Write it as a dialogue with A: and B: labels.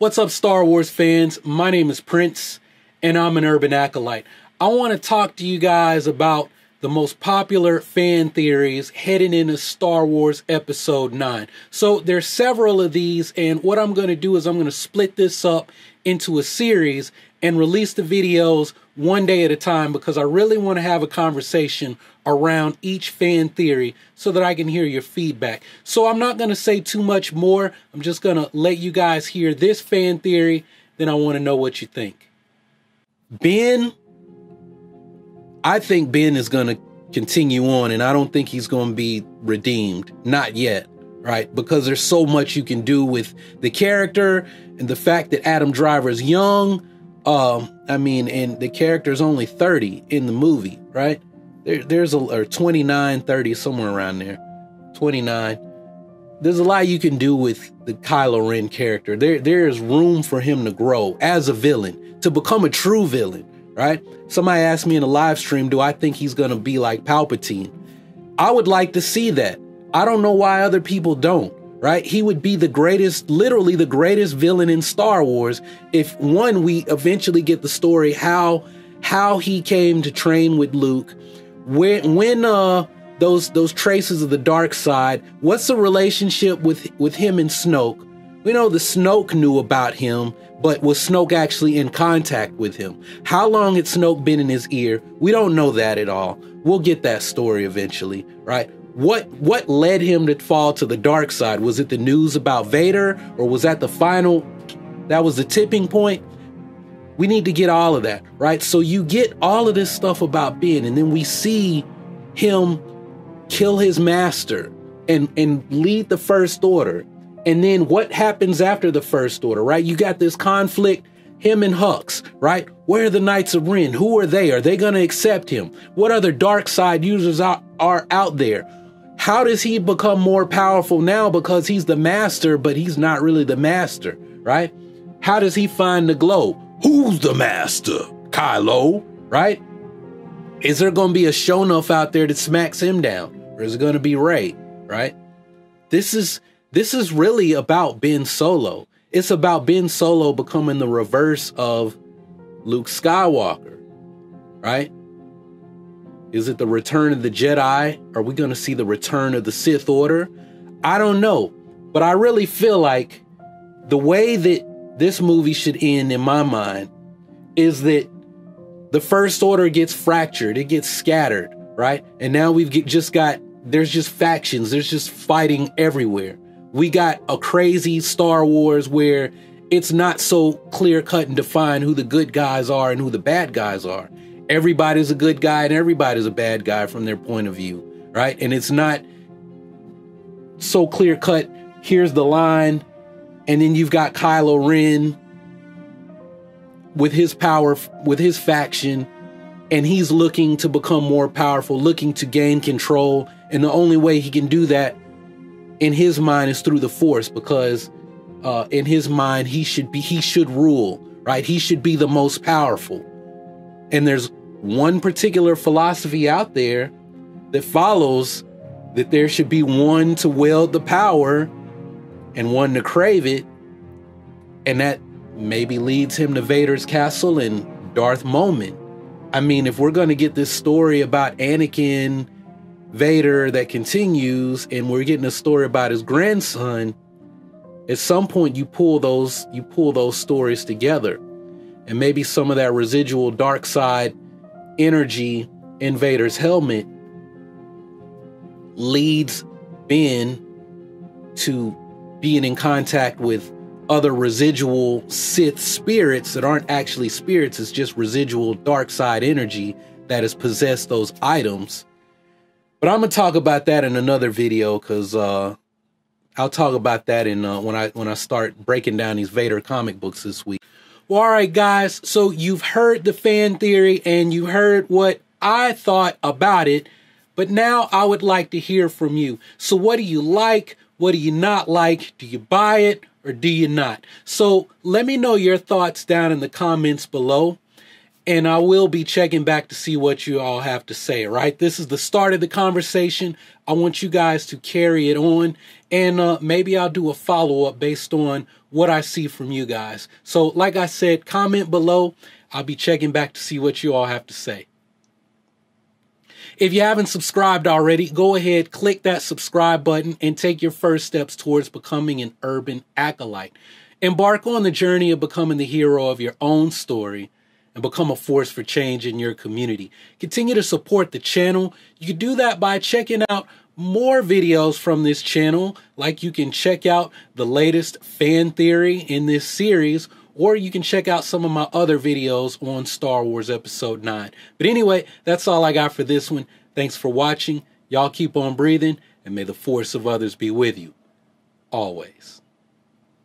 A: What's up, Star Wars fans? My name is Prince, and I'm an urban acolyte. I want to talk to you guys about the most popular fan theories heading into Star Wars Episode 9. So there's several of these, and what I'm going to do is I'm going to split this up into a series and release the videos one day at a time, because I really want to have a conversation around each fan theory so that I can hear your feedback. So I'm not going to say too much more. I'm just going to let you guys hear this fan theory, then I want to know what you think. Ben, I think Ben is going to continue on, and I don't think he's going to be redeemed. Not yet, right? Because there's so much you can do with the character, and the fact that Adam Driver is young. And the character's only 30 in the movie, right? There's or 29, 30, somewhere around there. 29. There's a lot you can do with the Kylo Ren character. There's room for him to grow as a villain, to become a true villain, right? Somebody asked me in a live stream, do I think he's going to be like Palpatine? I would like to see that. I don't know why other people don't. Right? He would be the greatest, literally the greatest villain in Star Wars if, one, we eventually get the story how he came to train with Luke, when those traces of the dark side, what's the relationship with him and Snoke? We know the Snoke knew about him, but was Snoke actually in contact with him? How long had Snoke been in his ear? We don't know that at all. We'll get that story eventually, right? What led him to fall to the dark side? Was it the news about Vader, or was that that was the tipping point? We need to get all of that, right? So you get all of this stuff about Ben, and then we see him kill his master and lead the First Order. And then what happens after the First Order, right? You got this conflict, him and Hux, right? Where are the Knights of Ren? Who are they? Are they going to accept him? What other dark side users are out there? How does he become more powerful now? Because he's the master, but he's not really the master, right? How does he find the glow? Who's the master? Kylo, right? Is there going to be a Shonuff out there that smacks him down? Or is it going to be Rey, right? This is really about Ben Solo. It's about Ben Solo becoming the reverse of Luke Skywalker, right? Is it the return of the Jedi? Are we going to see the return of the Sith Order? I don't know. But I really feel like the way that this movie should end, in my mind, is that the First Order gets fractured. It gets scattered, right? And now there's just factions. There's just fighting everywhere. We got a crazy Star Wars where it's not so clear-cut and defined who the good guys are and who the bad guys are. Everybody's a good guy and everybody's a bad guy from their point of view, right? And it's not so clear cut. Here's the line. And then you've got Kylo Ren with his power, with his faction, and he's looking to become more powerful, looking to gain control. And the only way he can do that in his mind is through the Force, because in his mind, he should rule, right? He should be the most powerful. And there's one particular philosophy out there that follows that there should be one to wield the power and one to crave it. And that maybe leads him to Vader's castle and Darth Momin. I mean, if we're going to get this story about Anakin, Vader that continues, and we're getting a story about his grandson, at some point you pull those stories together. And maybe some of that residual dark side energy in Vader's helmet leads Ben to being in contact with other residual Sith spirits that aren't actually spirits. It's just residual dark side energy that has possessed those items. But I'm going to talk about that in another video, because I'll talk about that in when I start breaking down these Vader comic books this week. Well, all right, guys, so you've heard the fan theory and you heard what I thought about it, but now I would like to hear from you. So what do you like? What do you not like? Do you buy it or do you not? So let me know your thoughts down in the comments below. and I will be checking back to see what you all have to say, right? This is the start of the conversation. I want you guys to carry it on, and maybe I'll do a follow-up based on what I see from you guys. So like I said, comment below. I'll be checking back to see what you all have to say. If you haven't subscribed already, go ahead, click that subscribe button, and take your first steps towards becoming an urban acolyte. Embark on the journey of becoming the hero of your own story and become a force for change in your community. Continue to support the channel. You can do that by checking out more videos from this channel, like you can check out the latest fan theory in this series, or you can check out some of my other videos on Star Wars Episode 9. But anyway, that's all I got for this one. Thanks for watching. Y'all keep on breathing, and may the force of others be with you always.